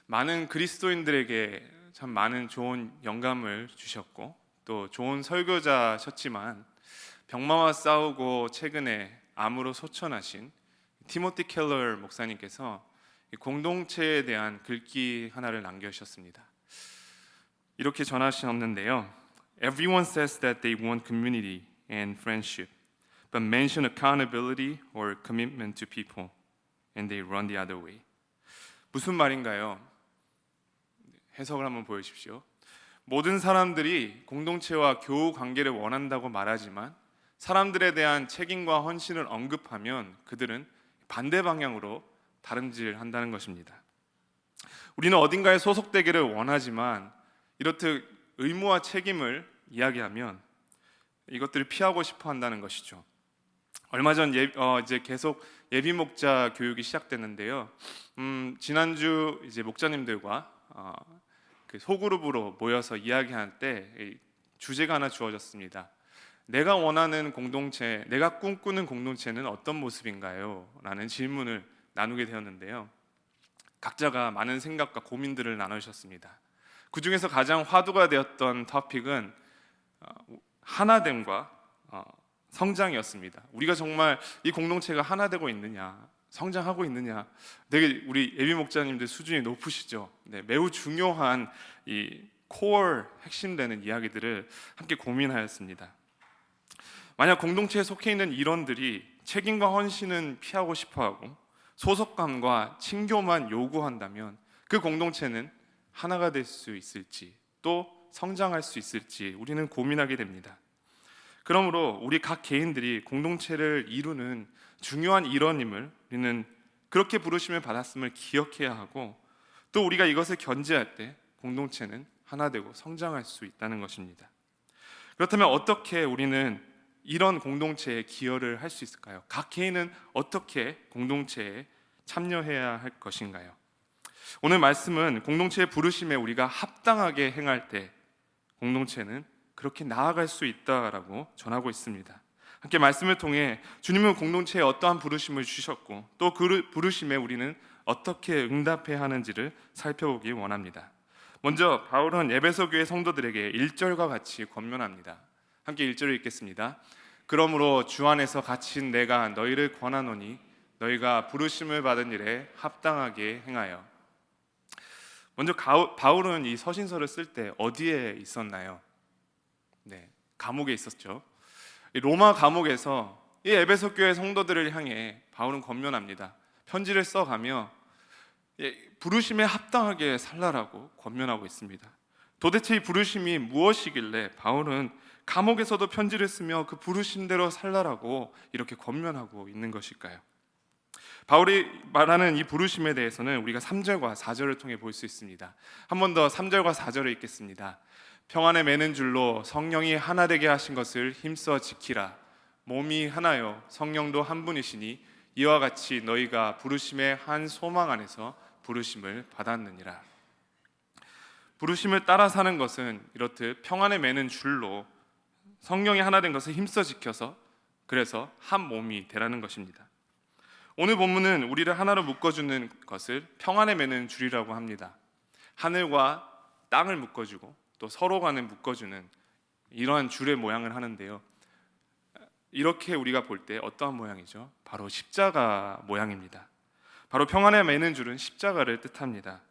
많은 그리스도인들에게 참 많은 좋은 영감을 주셨고 또 좋은 설교자셨지만 병마와 싸우고 최근에 암으로 소천하신 티모티 켈러 목사님께서 공동체에 대한 글귀 하나를 남겨주셨습니다. 이렇게 전하셨는데요. Everyone says that they want community and friendship, but mention accountability or commitment to people, and they run the other way. 무슨 말인가요? 해석을 한번 보여주십시오. 모든 사람들이 공동체와 교우 관계를 원한다고 말하지만 사람들에 대한 책임과 헌신을 언급하면 그들은 반대 방향으로 다름질한다는 것입니다. 우리는 어딘가에 소속되기를 원하지만 이렇듯 의무와 책임을 이야기하면 이것들을 피하고 싶어 한다는 것이죠. 얼마 전 이제 계속 예비 목자 교육이 시작됐는데요. 지난주 이제 목자님들과 그 소그룹으로 모여서 이야기할 때 주제가 하나 주어졌습니다. 내가 원하는 공동체, 내가 꿈꾸는 공동체는 어떤 모습인가요? 라는 질문을 나누게 되었는데요. 각자가 많은 생각과 고민들을 나누셨습니다. 그 중에서 가장 화두가 되었던 토픽은 하나됨과 성장이었습니다. 우리가 정말 이 공동체가 하나 되고 있느냐, 성장하고 있느냐, 되게 우리 예비 목자님들 수준이 높으시죠. 네, 매우 중요한 이 코어 핵심되는 이야기들을 함께 고민하였습니다. 만약 공동체에 속해 있는 일원들이 책임과 헌신은 피하고 싶어하고 소속감과 친교만 요구한다면 그 공동체는 하나가 될 수 있을지 또 성장할 수 있을지 우리는 고민하게 됩니다. 그러므로 우리 각 개인들이 공동체를 이루는 중요한 일원임을 우리는 그렇게 부르심을 받았음을 기억해야 하고 또 우리가 이것을 견지할 때 공동체는 하나 되고 성장할 수 있다는 것입니다. 그렇다면 어떻게 우리는 이런 공동체에 기여를 할 수 있을까요? 각 개인은 어떻게 공동체에 참여해야 할 것인가요? 오늘 말씀은 공동체의 부르심에 우리가 합당하게 행할 때 공동체는 그렇게 나아갈 수 있다라고 전하고 있습니다. 함께 말씀을 통해 주님은 공동체에 어떠한 부르심을 주셨고 또 그 부르심에 우리는 어떻게 응답해야 하는지를 살펴보기 원합니다. 먼저 바울은 에베소 교회 성도들에게 1절과 같이 권면합니다. 함께 1절을 읽겠습니다. 그러므로 주 안에서 갇힌 내가 너희를 권하노니 너희가 부르심을 받은 일에 합당하게 행하여. 먼저 바울은 이 서신서를 쓸 때 어디에 있었나요? 네, 감옥에 있었죠. 로마 감옥에서 이 에베소 교회 성도들을 향해 바울은 권면합니다. 편지를 써가며 부르심에 합당하게 살라라고 권면하고 있습니다. 도대체 이 부르심이 무엇이길래 바울은 감옥에서도 편지를 쓰며 그 부르심대로 살라라고 이렇게 권면하고 있는 것일까요? 바울이 말하는 이 부르심에 대해서는 우리가 3절과 4절을 통해 볼 수 있습니다. 한 번 더 3절과 4절을 읽겠습니다. 평안에 매는 줄로 성령이 하나 되게 하신 것을 힘써 지키라. 몸이 하나요 성령도 한 분이시니 이와 같이 너희가 부르심의 한 소망 안에서 부르심을 받았느니라. 부르심을 따라 사는 것은 이렇듯 평안에 매는 줄로 성령이 하나 된 것을 힘써 지켜서 그래서 한 몸이 되라는 것입니다. 오늘 본문은 우리를 하나로 묶어주는 것을 평안에 매는 줄이라고 합니다. 하늘과 땅을 묶어주고 또 서로 간에 묶어주는 이러한 줄의 모양을 하는데요. 이렇게 우리가 볼 때 어떠한 모양이죠? 바로 십자가 모양입니다. 바로 평안에 매는 줄은 십자가를 뜻합니다.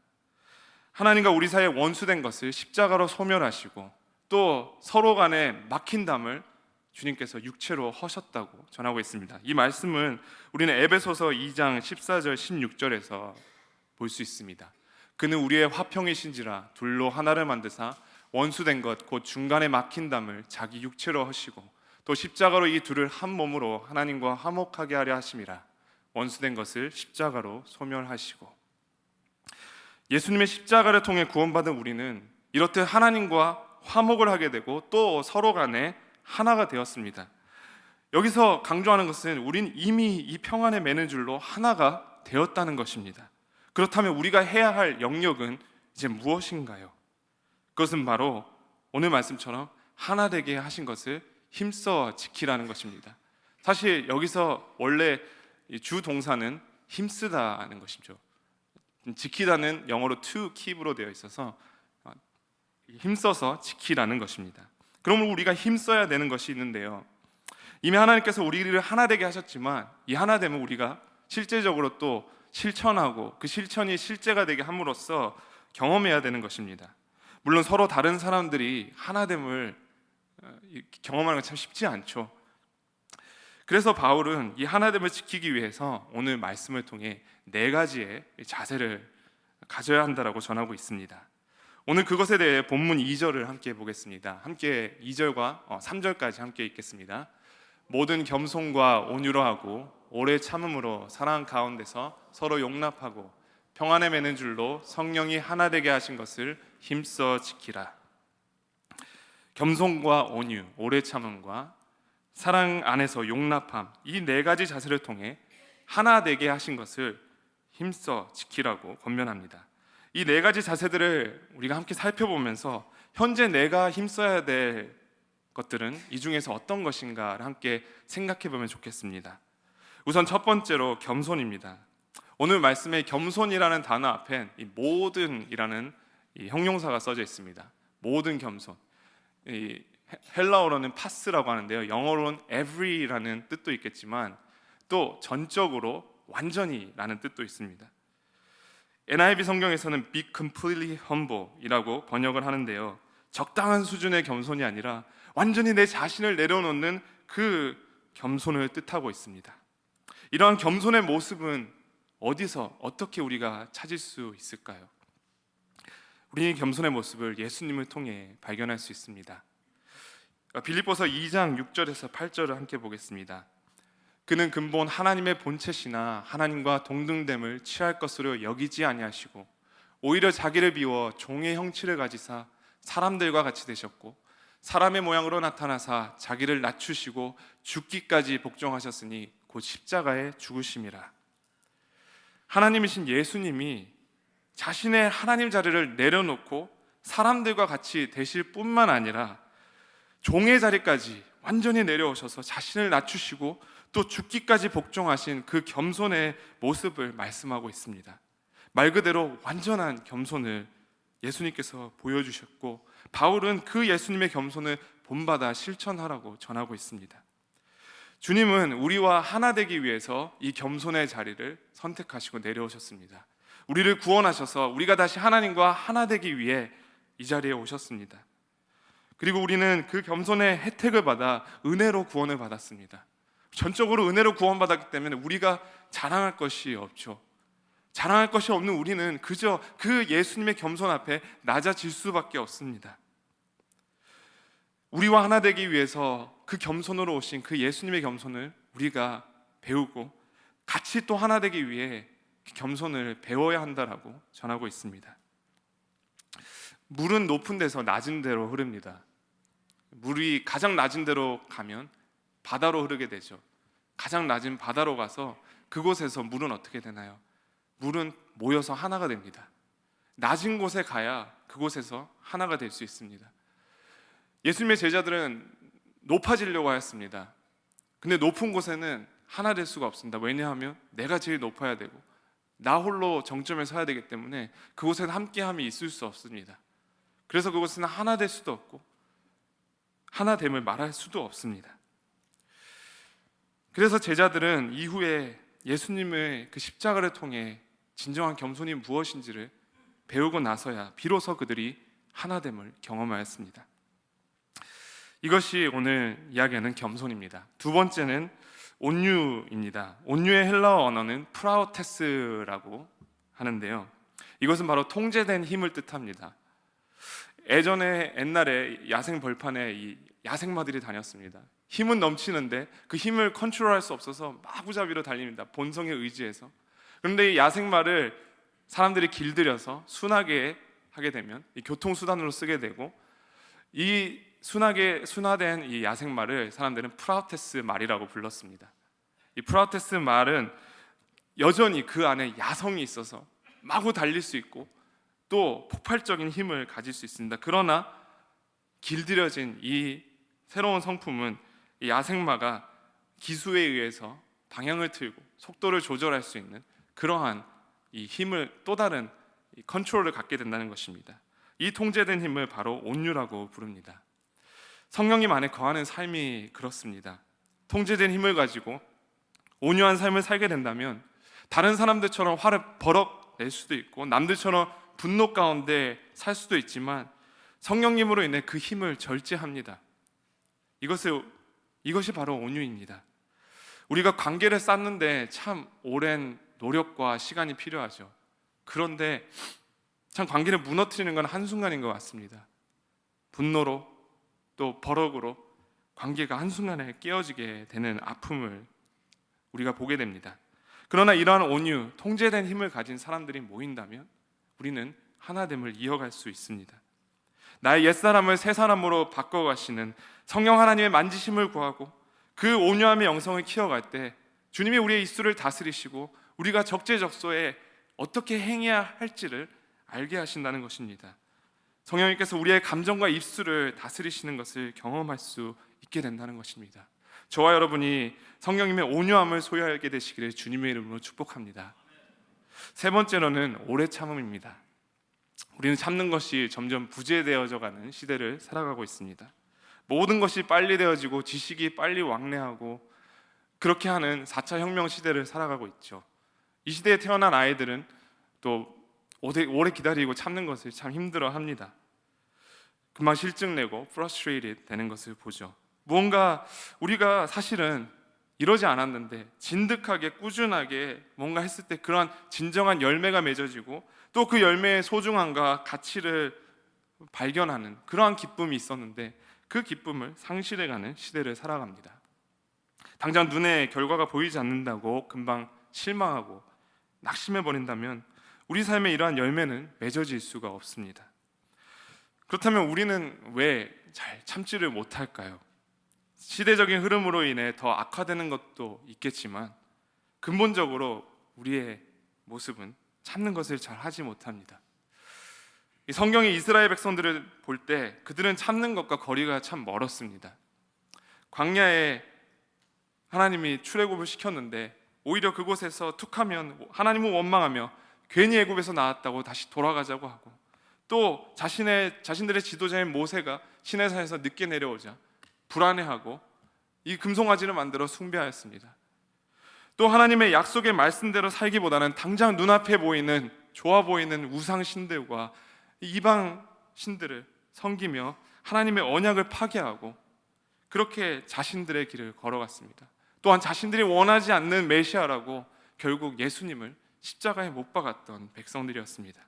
하나님과 우리 사이에 원수된 것을 십자가로 소멸하시고 또 서로 간에 막힌 담을 주님께서 육체로 허셨다고 전하고 있습니다. 이 말씀은 우리는 에베소서 2장 14절 16절에서 볼 수 있습니다. 그는 우리의 화평이신지라 둘로 하나를 만드사 원수된 것 곧 중간에 막힌 담을 자기 육체로 허시고 또 십자가로 이 둘을 한 몸으로 하나님과 화목하게 하려 하심이라. 원수된 것을 십자가로 소멸하시고. 예수님의 십자가를 통해 구원받은 우리는 이렇듯 하나님과 화목을 하게 되고 또 서로 간에 하나가 되었습니다. 여기서 강조하는 것은 우린 이미 이 평안에 매는 줄로 하나가 되었다는 것입니다. 그렇다면 우리가 해야 할 영역은 이제 무엇인가요? 그것은 바로 오늘 말씀처럼 하나 되게 하신 것을 힘써 지키라는 것입니다. 사실 여기서 원래 주 동사는 힘쓰다는 것이죠. 지키다는 영어로 to keep으로 되어 있어서 힘써서 지키라는 것입니다. 그러면 우리가 힘써야 되는 것이 있는데요, 이미 하나님께서 우리를 하나 되게 하셨지만 이 하나 됨을 우리가 실제적으로 또 실천하고 그 실천이 실제가 되게 함으로써 경험해야 되는 것입니다. 물론 서로 다른 사람들이 하나됨을 경험하는 건 참 쉽지 않죠. 그래서 바울은 이 하나됨을 지키기 위해서 오늘 말씀을 통해 4가지의 자세를 가져야 한다라고 전하고 있습니다. 오늘 그것에 대해 본문 2절을 함께 보겠습니다. 함께 2절과 3절까지 함께 읽겠습니다. 모든 겸손과 온유로 하고 오래 참음으로 사랑 가운데서 서로 용납하고 평안에 매는 줄로 성령이 하나 되게 하신 것을 힘써 지키라. 겸손과 온유, 오래 참음과 사랑 안에서 용납함, 이 4가지 자세를 통해 하나 되게 하신 것을 힘써 지키라고 권면합니다. 이 4가지 자세들을 우리가 함께 살펴보면서 현재 내가 힘써야 될 것들은 이 중에서 어떤 것인가를 함께 생각해 보면 좋겠습니다. 우선 첫 번째로 겸손입니다. 오늘 말씀에 겸손이라는 단어 앞엔 이 모든이라는 이 형용사가 써져 있습니다. 모든 겸손. 이 헬라어로는 파스라고 하는데요, 영어로는 every라는 뜻도 있겠지만 또 전적으로 완전히라는 뜻도 있습니다. NIV 성경에서는 be completely humble이라고 번역을 하는데요, 적당한 수준의 겸손이 아니라 완전히 내 자신을 내려놓는 그 겸손을 뜻하고 있습니다. 이러한 겸손의 모습은 어디서 어떻게 우리가 찾을 수 있을까요? 우리의 겸손의 모습을 예수님을 통해 발견할 수 있습니다. 빌립보서 2장 6절에서 8절을 함께 보겠습니다. 그는 근본 하나님의 본체시나 하나님과 동등됨을 취할 것으로 여기지 아니하시고 오히려 자기를 비워 종의 형체를 가지사 사람들과 같이 되셨고 사람의 모양으로 나타나사 자기를 낮추시고 죽기까지 복종하셨으니 곧 십자가에 죽으심이라. 하나님이신 예수님이 자신의 하나님 자리를 내려놓고 사람들과 같이 되실 뿐만 아니라 종의 자리까지 완전히 내려오셔서 자신을 낮추시고 또 죽기까지 복종하신 그 겸손의 모습을 말씀하고 있습니다. 말 그대로 완전한 겸손을 예수님께서 보여주셨고 바울은 그 예수님의 겸손을 본받아 실천하라고 전하고 있습니다. 주님은 우리와 하나 되기 위해서 이 겸손의 자리를 선택하시고 내려오셨습니다. 우리를 구원하셔서 우리가 다시 하나님과 하나 되기 위해 이 자리에 오셨습니다. 그리고 우리는 그 겸손의 혜택을 받아 은혜로 구원을 받았습니다. 전적으로 은혜로 구원받았기 때문에 우리가 자랑할 것이 없죠. 자랑할 것이 없는 우리는 그저 그 예수님의 겸손 앞에 낮아질 수밖에 없습니다. 우리와 하나 되기 위해서 그 겸손으로 오신 그 예수님의 겸손을 우리가 배우고 같이 또 하나 되기 위해 겸손을 배워야 한다라고 전하고 있습니다. 물은 높은 데서 낮은 데로 흐릅니다. 물이 가장 낮은 데로 가면 바다로 흐르게 되죠. 가장 낮은 바다로 가서 그곳에서 물은 어떻게 되나요? 물은 모여서 하나가 됩니다. 낮은 곳에 가야 그곳에서 하나가 될 수 있습니다. 예수님의 제자들은 높아지려고 하였습니다. 근데 높은 곳에는 하나 될 수가 없습니다. 왜냐하면 내가 제일 높아야 되고 나 홀로 정점에 서야 되기 때문에 그곳에는 함께함이 있을 수 없습니다. 그래서 그곳에는 하나 될 수도 없고 하나됨을 말할 수도 없습니다. 그래서 제자들은 이후에 예수님의 그 십자가를 통해 진정한 겸손이 무엇인지를 배우고 나서야 비로소 그들이 하나됨을 경험하였습니다. 이것이 오늘 이야기하는 겸손입니다. 두 번째는 온유입니다. 온유의 헬라어 언어는 프라우테스라고 하는데요, 이것은 바로 통제된 힘을 뜻합니다. 예전에 옛날에 야생 벌판에 이 야생마들이 다녔습니다. 힘은 넘치는데 그 힘을 컨트롤할 수 없어서 마구잡이로 달립니다. 본성에 의지해서. 그런데 이 야생마를 사람들이 길들여서 순하게 하게 되면 이 교통수단으로 쓰게 되고, 이 순화된 이 야생마를 사람들은 프라우테스 말이라고 불렀습니다. 이 프라우테스 말은 여전히 그 안에 야성이 있어서 마구 달릴 수 있고 또 폭발적인 힘을 가질 수 있습니다. 그러나 길들여진 이 새로운 성품은 이 야생마가 기수에 의해서 방향을 틀고 속도를 조절할 수 있는 그러한 이 힘을, 또 다른 이 컨트롤을 갖게 된다는 것입니다. 이 통제된 힘을 바로 온유라고 부릅니다. 성령님 안에 거하는 삶이 그렇습니다. 통제된 힘을 가지고 온유한 삶을 살게 된다면 다른 사람들처럼 화를 버럭 낼 수도 있고 남들처럼 분노 가운데 살 수도 있지만 성령님으로 인해 그 힘을 절제합니다. 이것이 바로 온유입니다. 우리가 관계를 쌓는데 참 오랜 노력과 시간이 필요하죠. 그런데 참 관계를 무너뜨리는 건 한순간인 것 같습니다. 분노로 또 버럭으로 관계가 한순간에 깨어지게 되는 아픔을 우리가 보게 됩니다. 그러나 이러한 온유, 통제된 힘을 가진 사람들이 모인다면 우리는 하나됨을 이어갈 수 있습니다. 나의 옛사람을 새 사람으로 바꿔가시는 성령 하나님의 만지심을 구하고 그 온유함의 영성을 키워갈 때 주님이 우리의 입술을 다스리시고 우리가 적재적소에 어떻게 행해야 할지를 알게 하신다는 것입니다. 성령님께서 우리의 감정과 입술을 다스리시는 것을 경험할 수 있게 된다는 것입니다. 저와 여러분이 성령님의 온유함을 소유하게 되시기를 주님의 이름으로 축복합니다. 세 번째로는 오래 참음입니다. 우리는 참는 것이 점점 부재되어져 가는 시대를 살아가고 있습니다. 모든 것이 빨리 되어지고 지식이 빨리 왕래하고 그렇게 하는 4차 혁명 시대를 살아가고 있죠. 이 시대에 태어난 아이들은 또 오래 기다리고 참는 것을 참 힘들어합니다. 금방 실증내고 frustrated 되는 것을 보죠. 무언가 우리가 사실은 이러지 않았는데 진득하게 꾸준하게 뭔가 했을 때 그러한 진정한 열매가 맺어지고 또 그 열매의 소중함과 가치를 발견하는 그러한 기쁨이 있었는데 그 기쁨을 상실해가는 시대를 살아갑니다. 당장 눈에 결과가 보이지 않는다고 금방 실망하고 낙심해버린다면 우리 삶에 이러한 열매는 맺어질 수가 없습니다. 그렇다면 우리는 왜 잘 참지를 못할까요? 시대적인 흐름으로 인해 더 악화되는 것도 있겠지만 근본적으로 우리의 모습은 참는 것을 잘 하지 못합니다. 이 성경의 이스라엘 백성들을 볼 때 그들은 참는 것과 거리가 참 멀었습니다. 광야에 하나님이 출애굽을 시켰는데 오히려 그곳에서 툭하면 하나님을 원망하며 괜히 애굽에서 나왔다고 다시 돌아가자고 하고 또 자신들의 지도자인 모세가 시내산에서 늦게 내려오자 불안해하고 이 금송아지를 만들어 숭배하였습니다. 또 하나님의 약속의 말씀대로 살기보다는 당장 눈앞에 보이는 좋아 보이는 우상 신들과 이방 신들을 섬기며 하나님의 언약을 파괴하고 그렇게 자신들의 길을 걸어갔습니다. 또한 자신들이 원하지 않는 메시아라고 결국 예수님을 십자가에 못 박았던 백성들이었습니다.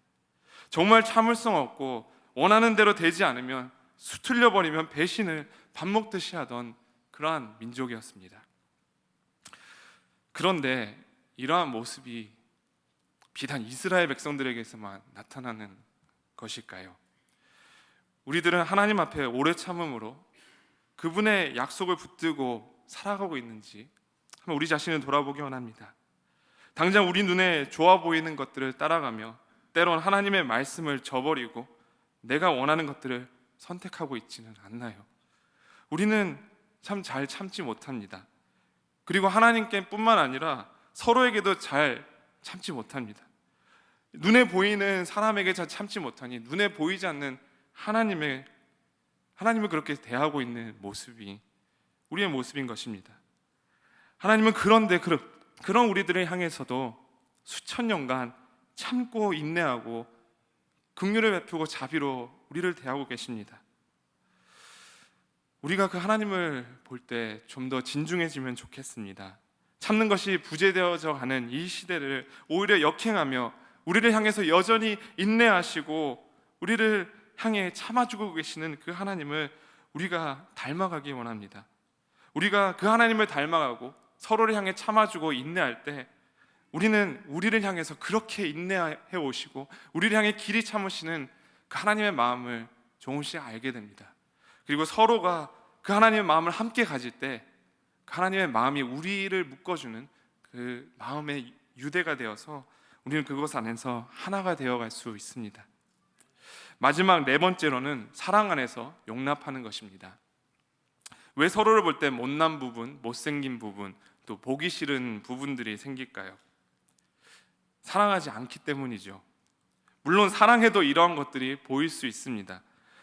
정말 참을성 없고 원하는 대로 되지 않으면 수틀려 버리면 배신을 밥 먹듯이 하던 그러한 민족이었습니다. 그런데 이러한 모습이 비단 이스라엘 백성들에게서만 나타나는 것일까요? 우리들은 하나님 앞에 오래 참음으로 그분의 약속을 붙들고 살아가고 있는지 한번 우리 자신을 돌아보기 원합니다. 당장 우리 눈에 좋아 보이는 것들을 따라가며 때론 하나님의 말씀을 저버리고 내가 원하는 것들을 선택하고 있지는 않나요? 우리는 참 잘 참지 못합니다. 그리고 하나님께 뿐만 아니라 서로에게도 잘 참지 못합니다. 눈에 보이는 사람에게 잘 참지 못하니 눈에 보이지 않는 하나님을 그렇게 대하고 있는 모습이 우리의 모습인 것입니다. 하나님은 그런데 그런 우리들을 향해서도 수천 년간 참고 인내하고 긍휼을 베푸고 자비로 우리를 대하고 계십니다. 우리가 그 하나님을 볼 때 좀 더 진중해지면 좋겠습니다. 참는 것이 부재되어져 가는 이 시대를 오히려 역행하며 우리를 향해서 여전히 인내하시고 우리를 향해 참아주고 계시는 그 하나님을 우리가 닮아가기 원합니다. 우리가 그 하나님을 닮아가고 서로를 향해 참아주고 인내할 때 우리는 우리를 향해서 그렇게 인내해 오시고 우리를 향해 길이 참으시는 그 하나님의 마음을 조금씩 알게 됩니다. 그리고 서로가 그 하나님의 마음을 함께 가질 때 그 하나님의 마음이 우리를 묶어주는 그 마음의 유대가 되어서 우리는 그것 안에서 하나가 되어갈 수 있습니다. 마지막 네 번째로는 사랑 안에서 용납하는 것입니다. 왜 서로를 볼 때 못난 부분, 못생긴 부분, 또 보기 싫은 부분들이 생길까요? 사랑하지 않기 때문이죠. 물론 사랑해도 이러한 것들이 보일 수 있습니다.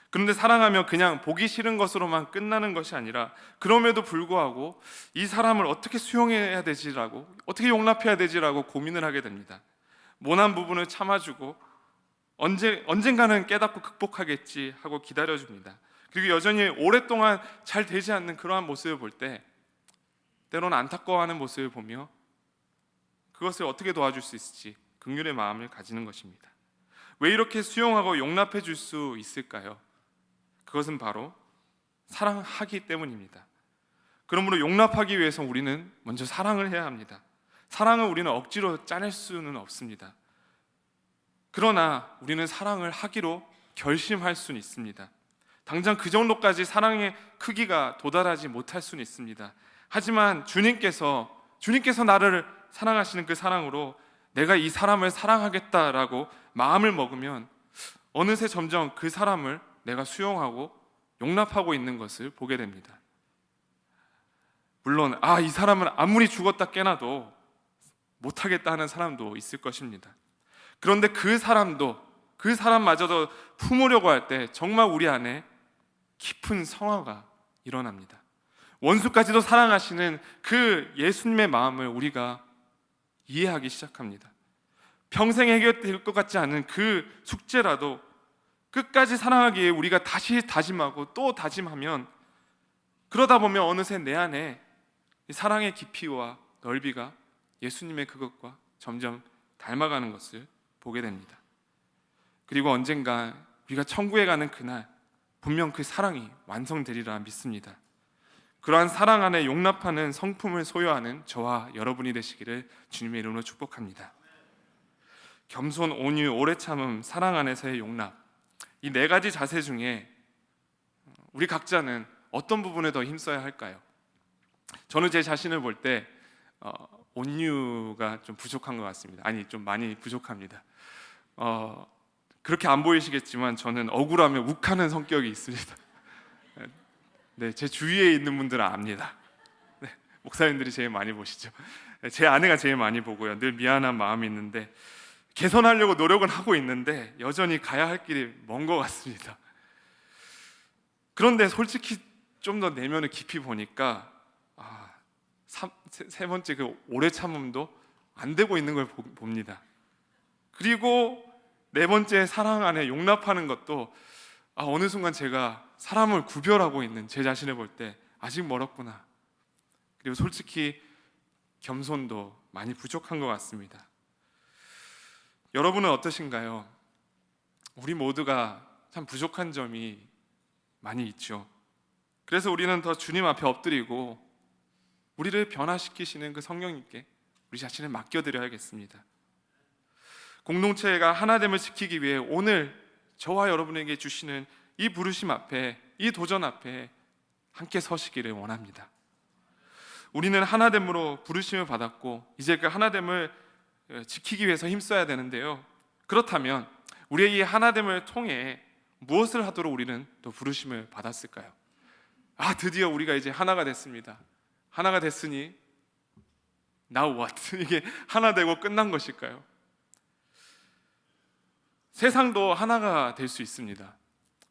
그런데 사랑하면 그냥 보기 싫은 것으로만 끝나는 것이 아니라 그럼에도 불구하고 이 사람을 어떻게 수용해야 되지라고, 어떻게 용납해야 되지라고 고민을 하게 됩니다. 모난 부분을 참아주고 언젠가는 깨닫고 극복하겠지 하고 기다려줍니다. 그리고 여전히 오랫동안 잘 되지 않는 그러한 모습을 볼 때 때로는 안타까워하는 모습을 보며 그것을 어떻게 도와줄 수 있을지 긍휼의 마음을 가지는 것입니다. 왜 이렇게 수용하고 용납해 줄 수 있을까요? 그것은 바로 사랑하기 때문입니다. 그러므로 용납하기 위해서 우리는 먼저 사랑을 해야 합니다. 사랑을 우리는 억지로 짜낼 수는 없습니다. 그러나 우리는 사랑을 하기로 결심할 수는 있습니다. 당장 그 정도까지 사랑의 크기가 도달하지 못할 수는 있습니다. 하지만 주님께서 나를 사랑하시는 그 사랑으로 내가 이 사람을 사랑하겠다라고 마음을 먹으면 어느새 점점 그 사람을 내가 수용하고 용납하고 있는 것을 보게 됩니다. 물론 이 사람은 아무리 죽었다 깨나도 못하겠다 하는 사람도 있을 것입니다. 그런데 그 사람마저도 품으려고 할 때 정말 우리 안에 깊은 성화가 일어납니다. 원수까지도 사랑하시는 그 예수님의 마음을 우리가 이해하기 시작합니다. 평생 해결될 것 같지 않은 그 숙제라도 끝까지 사랑하기에 우리가 다시 다짐하고 또 다짐하면, 그러다 보면 어느새 내 안에 사랑의 깊이와 넓이가 예수님의 그것과 점점 닮아가는 것을 보게 됩니다. 그리고 언젠가 우리가 천국에 가는 그날 분명 그 사랑이 완성되리라 믿습니다. 그러한 사랑 안에 용납하는 성품을 소유하는 저와 여러분이 되시기를 주님의 이름으로 축복합니다. 겸손, 온유, 오래 참음, 사랑 안에서의 용납, 이 네 가지 자세 중에 우리 각자는 어떤 부분에 더 힘써야 할까요? 저는 제 자신을 볼 때 온유가 좀 부족한 것 같습니다. 아니, 좀 많이 부족합니다. 그렇게 안 보이시겠지만 저는 억울하면 욱하는 성격이 있습니다. 네, 제 주위에 있는 분들은 압니다. 네, 목사님들이 제일 많이 보시죠. 제 아내가 제일 많이 보고요. 늘 미안한 마음이 있는데 개선하려고 노력은 하고 있는데 여전히 가야 할 길이 먼 것 같습니다. 그런데 솔직히 좀 더 내면을 깊이 보니까 세 번째 그 오래 참음도 안 되고 있는 걸 봅니다. 그리고 네 번째 사랑 안에 용납하는 것도 어느 순간 제가 사람을 구별하고 있는 제 자신을 볼 때 아직 멀었구나. 그리고 솔직히 겸손도 많이 부족한 것 같습니다. 여러분은 어떠신가요? 우리 모두가 참 부족한 점이 많이 있죠. 그래서 우리는 더 주님 앞에 엎드리고 우리를 변화시키시는 그 성령님께 우리 자신을 맡겨드려야겠습니다. 공동체가 하나됨을 지키기 위해 오늘 저와 여러분에게 주시는 이 부르심 앞에, 이 도전 앞에 함께 서시기를 원합니다. 우리는 하나됨으로 부르심을 받았고 이제 그 하나됨을 지키기 위해서 힘써야 되는데요. 그렇다면 우리의 이 하나됨을 통해 무엇을 하도록 우리는 또 부르심을 받았을까요? 드디어 우리가 이제 하나가 됐습니다. 하나가 됐으니 now what? 이게 하나 되고 끝난 것일까요? 세상도 하나가 될 수 있습니다.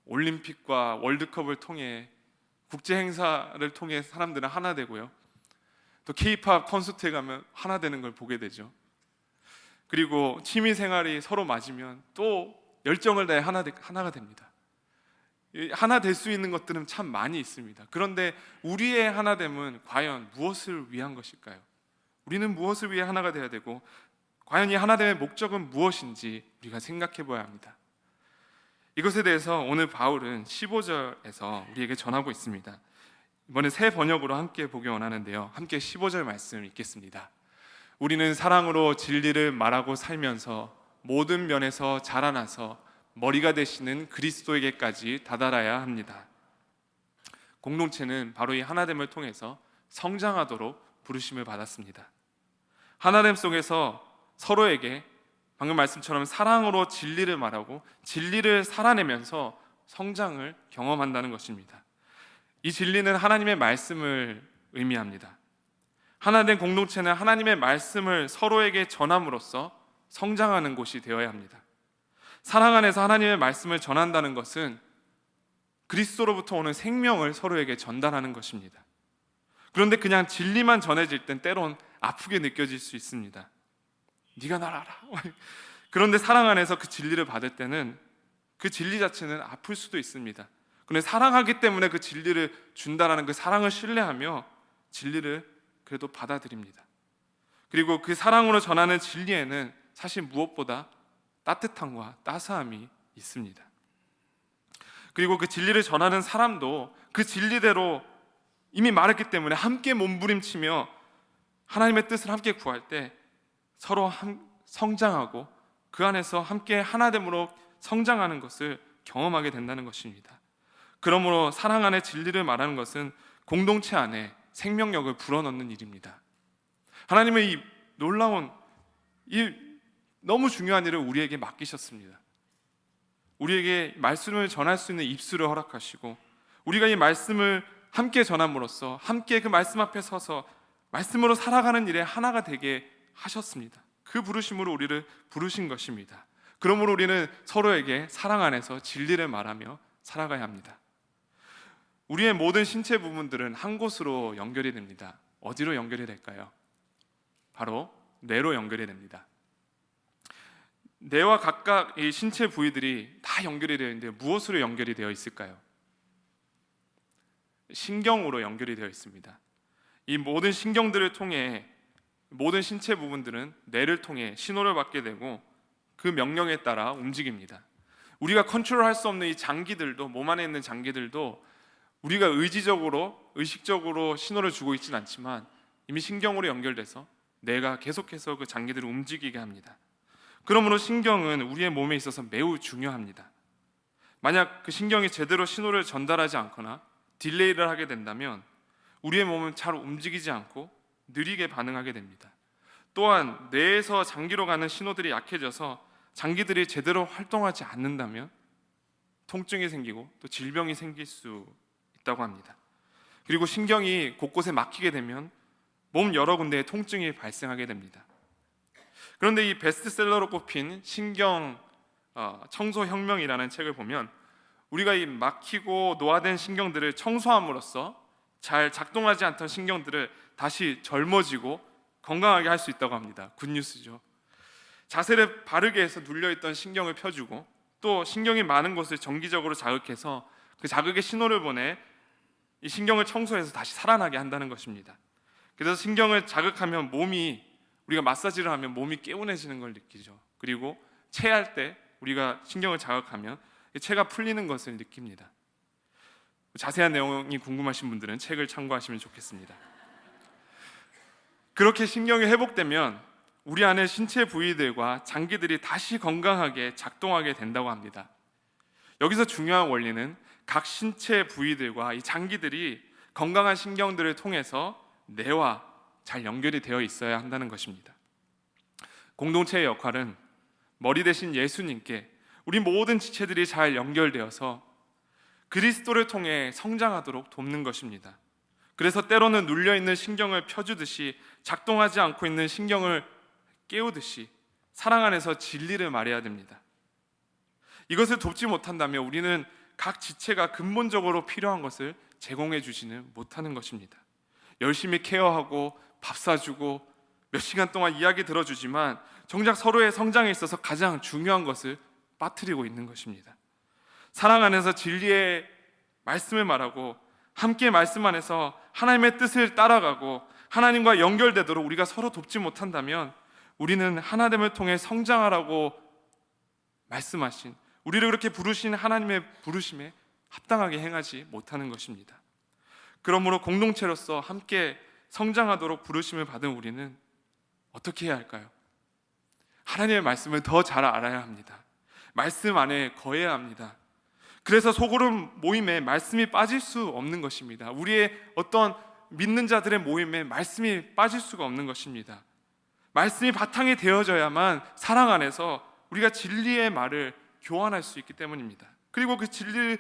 올림픽과 월드컵을 통해, 국제 행사를 통해 사람들은 하나 되고요. 또 K-팝 콘서트에 가면 하나 되는 걸 보게 되죠. 그리고 취미 생활이 서로 맞으면 또 열정을 다해 하나가 됩니다. 하나 될 수 있는 것들은 참 많이 있습니다. 그런데 우리의 하나됨은 과연 무엇을 위한 것일까요? 우리는 무엇을 위해 하나가 돼야 되고 과연 이 하나됨의 목적은 무엇인지 우리가 생각해 봐야 합니다. 이것에 대해서 오늘 바울은 15절에서 우리에게 전하고 있습니다. 이번에 새 번역으로 함께 보기 원하는데요. 함께 15절 말씀 읽겠습니다. 우리는 사랑으로 진리를 말하고 살면서 모든 면에서 자라나서 머리가 되시는 그리스도에게까지 다다라야 합니다. 공동체는 바로 이 하나됨을 통해서 성장하도록 부르심을 받았습니다. 하나됨 속에서 서로에게 방금 말씀처럼 사랑으로 진리를 말하고 진리를 살아내면서 성장을 경험한다는 것입니다. 이 진리는 하나님의 말씀을 의미합니다. 하나된 공동체는 하나님의 말씀을 서로에게 전함으로써 성장하는 곳이 되어야 합니다. 사랑 안에서 하나님의 말씀을 전한다는 것은 그리스도로부터 오는 생명을 서로에게 전달하는 것입니다. 그런데 그냥 진리만 전해질 땐 때론 아프게 느껴질 수 있습니다. 네가 날 알아. 그런데 사랑 안에서 그 진리를 받을 때는 그 진리 자체는 아플 수도 있습니다. 그런데 사랑하기 때문에 그 진리를 준다라는 그 사랑을 신뢰하며 진리를 그래도 받아들입니다. 그리고 그 사랑으로 전하는 진리에는 사실 무엇보다 따뜻함과 따스함이 있습니다. 그리고 그 진리를 전하는 사람도 그 진리대로 이미 말했기 때문에 함께 몸부림치며 하나님의 뜻을 함께 구할 때 서로 성장하고 그 안에서 함께 하나됨으로 성장하는 것을 경험하게 된다는 것입니다. 그러므로 사랑 안에 진리를 말하는 것은 공동체 안에 생명력을 불어넣는 일입니다. 하나님의 이 놀라운 이 너무 중요한 일을 우리에게 맡기셨습니다. 우리에게 말씀을 전할 수 있는 입술을 허락하시고 우리가 이 말씀을 함께 전함으로써 함께 그 말씀 앞에 서서 말씀으로 살아가는 일에 하나가 되게 하셨습니다. 그 부르심으로 우리를 부르신 것입니다. 그러므로 우리는 서로에게 사랑 안에서 진리를 말하며 살아가야 합니다. 우리의 모든 신체 부분들은 한 곳으로 연결이 됩니다. 어디로 연결이 될까요? 바로 뇌로 연결이 됩니다. 뇌와 각각 이 신체 부위들이 다 연결이 되어 있는데 무엇으로 연결이 되어 있을까요? 신경으로 연결이 되어 있습니다. 이 모든 신경들을 통해 모든 신체 부분들은 뇌를 통해 신호를 받게 되고 그 명령에 따라 움직입니다. 우리가 컨트롤할 수 없는 이 장기들도, 몸 안에 있는 장기들도 우리가 의식적으로 신호를 주고 있지는 않지만 이미 신경으로 연결돼서 뇌가 계속해서 그 장기들을 움직이게 합니다. 그러므로 신경은 우리의 몸에 있어서 매우 중요합니다. 만약 그 신경이 제대로 신호를 전달하지 않거나 딜레이를 하게 된다면 우리의 몸은 잘 움직이지 않고 느리게 반응하게 됩니다. 또한 뇌에서 장기로 가는 신호들이 약해져서 장기들이 제대로 활동하지 않는다면 통증이 생기고 또 질병이 생길 수 있다고 합니다. 그리고 신경이 곳곳에 막히게 되면 몸 여러 군데에 통증이 발생하게 됩니다. 그런데 이 베스트셀러로 꼽힌 신경 청소혁명이라는 책을 보면 우리가 이 막히고 노화된 신경들을 청소함으로써 잘 작동하지 않던 신경들을 다시 젊어지고 건강하게 할 수 있다고 합니다. 굿뉴스죠. 자세를 바르게 해서 눌려있던 신경을 펴주고 또 신경이 많은 곳을 정기적으로 자극해서 그 자극의 신호를 보내 이 신경을 청소해서 다시 살아나게 한다는 것입니다. 그래서 신경을 자극하면 우리가 마사지를 하면 몸이 개운해지는 걸 느끼죠. 그리고 체할 때 우리가 신경을 자극하면 체가 풀리는 것을 느낍니다. 자세한 내용이 궁금하신 분들은 책을 참고하시면 좋겠습니다. 그렇게 신경이 회복되면 우리 안에 신체 부위들과 장기들이 다시 건강하게 작동하게 된다고 합니다. 여기서 중요한 원리는 각 신체 부위들과 이 장기들이 건강한 신경들을 통해서 뇌와 잘 연결이 되어 있어야 한다는 것입니다. 공동체의 역할은 머리 대신 예수님께 우리 모든 지체들이 잘 연결되어서 그리스도를 통해 성장하도록 돕는 것입니다. 그래서 때로는 눌려있는 신경을 펴주듯이 작동하지 않고 있는 신경을 깨우듯이 사랑 안에서 진리를 말해야 됩니다. 이것을 돕지 못한다면 우리는 각 지체가 근본적으로 필요한 것을 제공해 주지는 못하는 것입니다. 열심히 케어하고 밥 사주고 몇 시간 동안 이야기 들어주지만 정작 서로의 성장에 있어서 가장 중요한 것을 빠뜨리고 있는 것입니다. 사랑 안에서 진리의 말씀을 말하고 함께 말씀 안에서 하나님의 뜻을 따라가고 하나님과 연결되도록 우리가 서로 돕지 못한다면 우리는 하나됨을 통해 성장하라고 말씀하신 우리를 그렇게 부르신 하나님의 부르심에 합당하게 행하지 못하는 것입니다. 그러므로 공동체로서 함께 성장하도록 부르심을 받은 우리는 어떻게 해야 할까요? 하나님의 말씀을 더 잘 알아야 합니다. 말씀 안에 거해야 합니다. 그래서 소그룹 모임에 말씀이 빠질 수 없는 것입니다. 우리의 어떤 믿는 자들의 모임에 말씀이 빠질 수가 없는 것입니다. 말씀이 바탕이 되어져야만 사랑 안에서 우리가 진리의 말을 교환할 수 있기 때문입니다. 그리고 그 진리를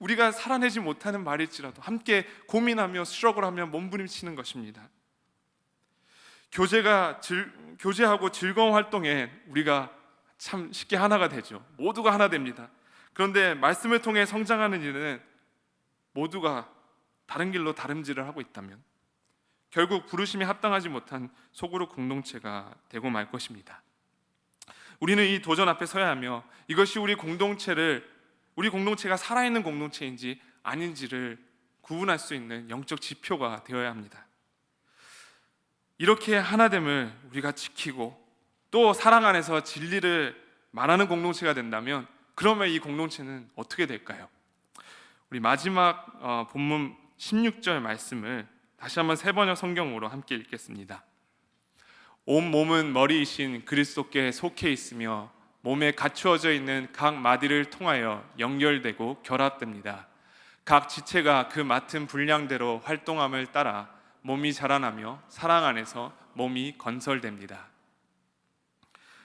우리가 살아내지 못하는 말일지라도 함께 고민하며 스트러글하며 몸부림치는 것입니다. 교제하고 즐거운 활동에 우리가 참 쉽게 하나가 되죠. 모두가 하나 됩니다. 그런데 말씀을 통해 성장하는 일은 모두가 다른 길로 다름질을 하고 있다면 결국 부르심에 합당하지 못한 소그룹 공동체가 되고 말 것입니다. 우리는 이 도전 앞에 서야 하며 이것이 우리 공동체가 살아있는 공동체인지 아닌지를 구분할 수 있는 영적 지표가 되어야 합니다. 이렇게 하나됨을 우리가 지키고 또 사랑 안에서 진리를 말하는 공동체가 된다면 그러면 이 공동체는 어떻게 될까요? 우리 마지막 본문 16절 말씀을 다시 한번 새번역 성경으로 함께 읽겠습니다. 온 몸은 머리이신 그리스도께 속해 있으며 몸에 갖추어져 있는 각 마디를 통하여 연결되고 결합됩니다. 각 지체가 그 맡은 분량대로 활동함을 따라 몸이 자라나며 사랑 안에서 몸이 건설됩니다.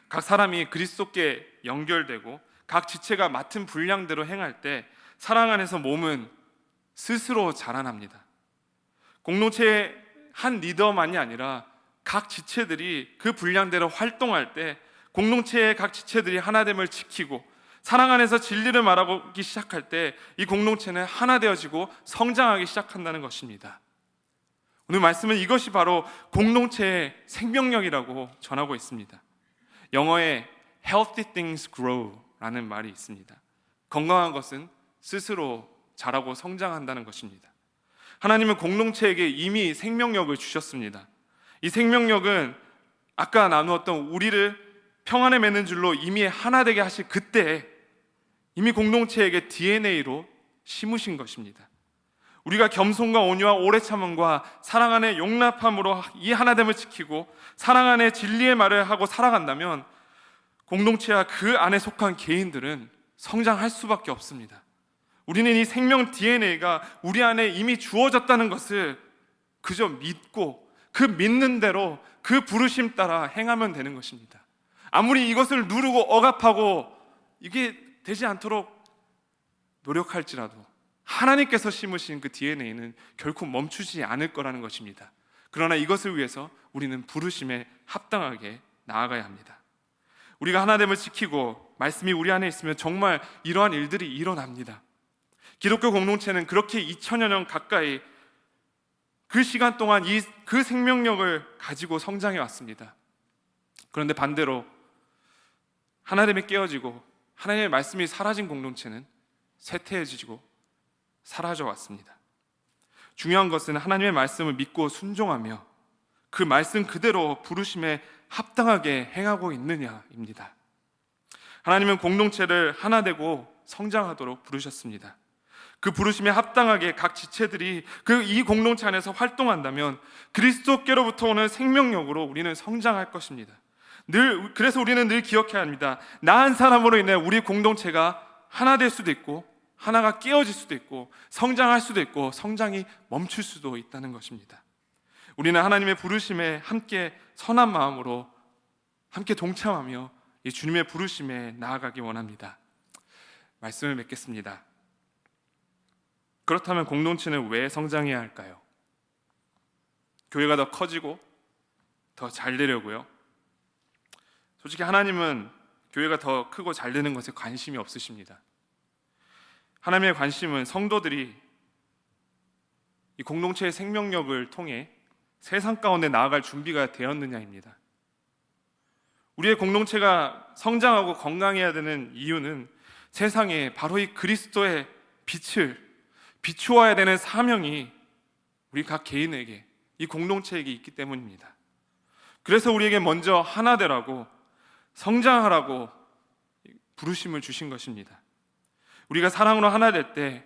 각 사람이 그리스도께 연결되고 각 지체가 맡은 분량대로 행할 때 사랑 안에서 몸은 스스로 자라납니다. 공동체의 한 리더만이 아니라 각 지체들이 그 분량대로 활동할 때 공동체의 각 지체들이 하나됨을 지키고 사랑 안에서 진리를 말하기 시작할 때 이 공동체는 하나 되어지고 성장하기 시작한다는 것입니다. 오늘 말씀은 이것이 바로 공동체의 생명력이라고 전하고 있습니다. 영어에 healthy things grow 라는 말이 있습니다. 건강한 것은 스스로 자라고 성장한다는 것입니다. 하나님은 공동체에게 이미 생명력을 주셨습니다. 이 생명력은 아까 나누었던 우리를 평안에 맺는 줄로 이미 하나 되게 하실 그때 이미 공동체에게 DNA로 심으신 것입니다. 우리가 겸손과 온유와 오래 참음과 사랑 안에 용납함으로 이 하나됨을 지키고 사랑 안에 진리의 말을 하고 살아간다면 공동체와 그 안에 속한 개인들은 성장할 수밖에 없습니다. 우리는 이 생명 DNA가 우리 안에 이미 주어졌다는 것을 그저 믿고 그 믿는 대로 그 부르심 따라 행하면 되는 것입니다. 아무리 이것을 누르고 억압하고 이게 되지 않도록 노력할지라도 하나님께서 심으신 그 DNA는 결코 멈추지 않을 거라는 것입니다. 그러나 이것을 위해서 우리는 부르심에 합당하게 나아가야 합니다. 우리가 하나됨을 지키고 말씀이 우리 안에 있으면 정말 이러한 일들이 일어납니다. 기독교 공동체는 그렇게 2000여 년 가까이 그 시간 동안 그 생명력을 가지고 성장해 왔습니다. 그런데 반대로 하나됨이 깨어지고 하나님의 말씀이 사라진 공동체는 쇠퇴해지고 사라져 왔습니다. 중요한 것은 하나님의 말씀을 믿고 순종하며 그 말씀 그대로 부르심에 합당하게 행하고 있느냐입니다. 하나님은 공동체를 하나 되고 성장하도록 부르셨습니다. 그 부르심에 합당하게 각 지체들이 이 공동체 안에서 활동한다면 그리스도께로부터 오는 생명력으로 우리는 성장할 것입니다. 그래서 우리는 늘 기억해야 합니다. 나 한 사람으로 인해 우리 공동체가 하나 될 수도 있고 하나가 깨어질 수도 있고 성장할 수도 있고 성장이 멈출 수도 있다는 것입니다. 우리는 하나님의 부르심에 함께 선한 마음으로 함께 동참하며 이 주님의 부르심에 나아가기 원합니다. 말씀을 맺겠습니다. 그렇다면 공동체는 왜 성장해야 할까요? 교회가 더 커지고 더 잘 되려고요? 솔직히 하나님은 교회가 더 크고 잘 되는 것에 관심이 없으십니다. 하나님의 관심은 성도들이 이 공동체의 생명력을 통해 세상 가운데 나아갈 준비가 되었느냐입니다. 우리의 공동체가 성장하고 건강해야 되는 이유는 세상에 바로 이 그리스도의 빛을 비추어야 되는 사명이 우리 각 개인에게 이 공동체에게 있기 때문입니다. 그래서 우리에게 먼저 하나 되라고 성장하라고 부르심을 주신 것입니다. 우리가 사랑으로 하나 될 때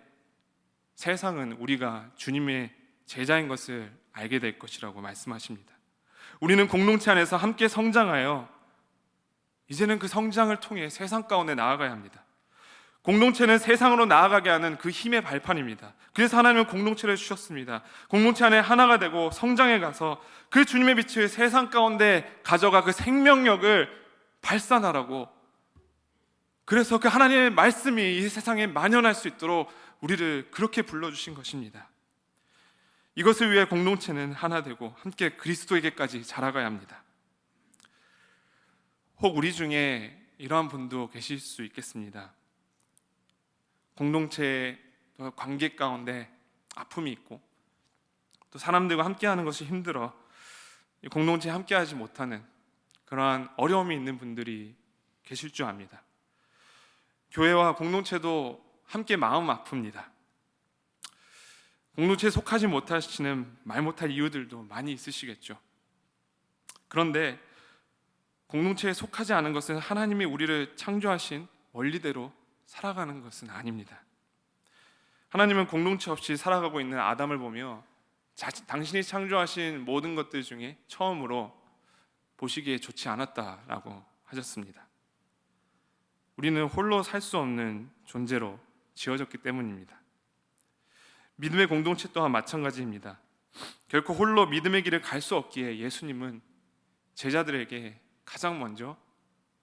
세상은 우리가 주님의 제자인 것을 알게 될 것이라고 말씀하십니다. 우리는 공동체 안에서 함께 성장하여 이제는 그 성장을 통해 세상 가운데 나아가야 합니다. 공동체는 세상으로 나아가게 하는 그 힘의 발판입니다. 그래서 하나님은 공동체를 주셨습니다. 공동체 안에 하나가 되고 성장해 가서 그 주님의 빛을 세상 가운데 가져가 그 생명력을 발산하라고, 그래서 그 하나님의 말씀이 이 세상에 만연할 수 있도록 우리를 그렇게 불러주신 것입니다. 이것을 위해 공동체는 하나 되고 함께 그리스도에게까지 자라가야 합니다. 혹 우리 중에 이러한 분도 계실 수 있겠습니다. 공동체 관계 가운데 아픔이 있고 또 사람들과 함께하는 것이 힘들어 공동체에 함께하지 못하는 그러한 어려움이 있는 분들이 계실 줄 압니다. 교회와 공동체도 함께 마음 아픕니다. 공동체에 속하지 못하시는 말 못할 이유들도 많이 있으시겠죠. 그런데 공동체에 속하지 않은 것은 하나님이 우리를 창조하신 원리대로 살아가는 것은 아닙니다. 하나님은 공동체 없이 살아가고 있는 아담을 보며 당신이 창조하신 모든 것들 중에 처음으로 보시기에 좋지 않았다라고 하셨습니다. 우리는 홀로 살 수 없는 존재로 지어졌기 때문입니다. 믿음의 공동체 또한 마찬가지입니다. 결코 홀로 믿음의 길을 갈 수 없기에 예수님은 제자들에게 가장 먼저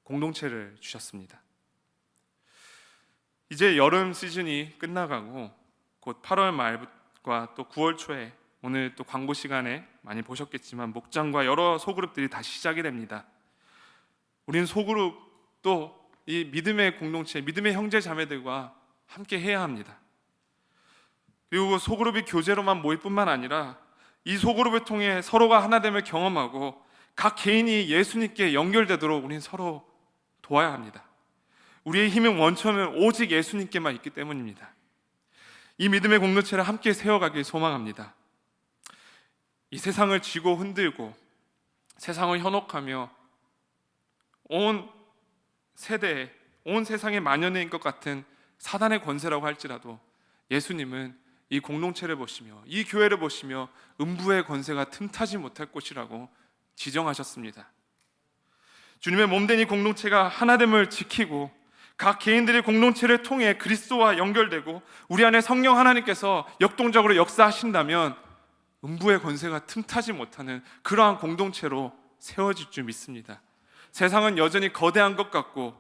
공동체를 주셨습니다. 이제 여름 시즌이 끝나가고 곧 8월 말과 또 9월 초에 오늘 또 광고 시간에 많이 보셨겠지만 목장과 여러 소그룹들이 다시 시작이 됩니다. 우리는 소그룹도 이 믿음의 공동체, 믿음의 형제 자매들과 함께 해야 합니다. 그리고 소그룹이 교제로만 모일 뿐만 아니라 이 소그룹을 통해 서로가 하나됨을 경험하고 각 개인이 예수님께 연결되도록 우리는 서로 도와야 합니다. 우리의 힘의 원천은 오직 예수님께만 있기 때문입니다. 이 믿음의 공동체를 함께 세워가길 소망합니다. 이 세상을 쥐고 흔들고 세상을 현혹하며 온 세대에, 온 세상에 만연해 있는 것 같은 사단의 권세라고 할지라도 예수님은 이 공동체를 보시며 이 교회를 보시며 음부의 권세가 틈타지 못할 곳이라고 지정하셨습니다. 주님의 몸된 이 공동체가 하나됨을 지키고 각 개인들의 공동체를 통해 그리스도와 연결되고 우리 안에 성령 하나님께서 역동적으로 역사하신다면 음부의 권세가 틈타지 못하는 그러한 공동체로 세워질 줄 믿습니다. 세상은 여전히 거대한 것 같고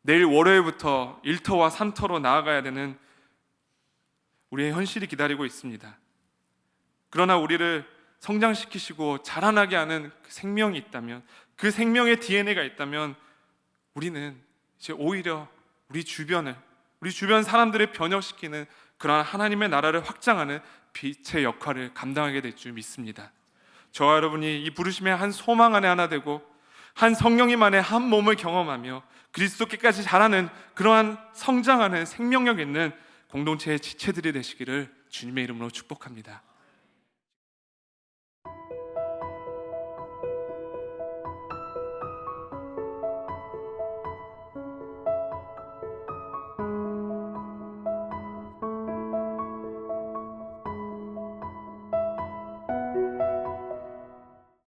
내일 월요일부터 일터와 산터로 나아가야 되는 우리의 현실이 기다리고 있습니다. 그러나 우리를 성장시키시고 자라나게 하는 그 생명이 있다면, 그 생명의 DNA가 있다면 우리는 이제 오히려 우리 주변 사람들을 변혁시키는 그러한 하나님의 나라를 확장하는 빛의 역할을 감당하게 될 줄 믿습니다. 저와 여러분이 이 부르심의 한 소망 안에 하나 되고 한 성령님 안에 한 몸을 경험하며 그리스도께까지 자라는 그러한 성장하는 생명력 있는 공동체의 지체들이 되시기를 주님의 이름으로 축복합니다.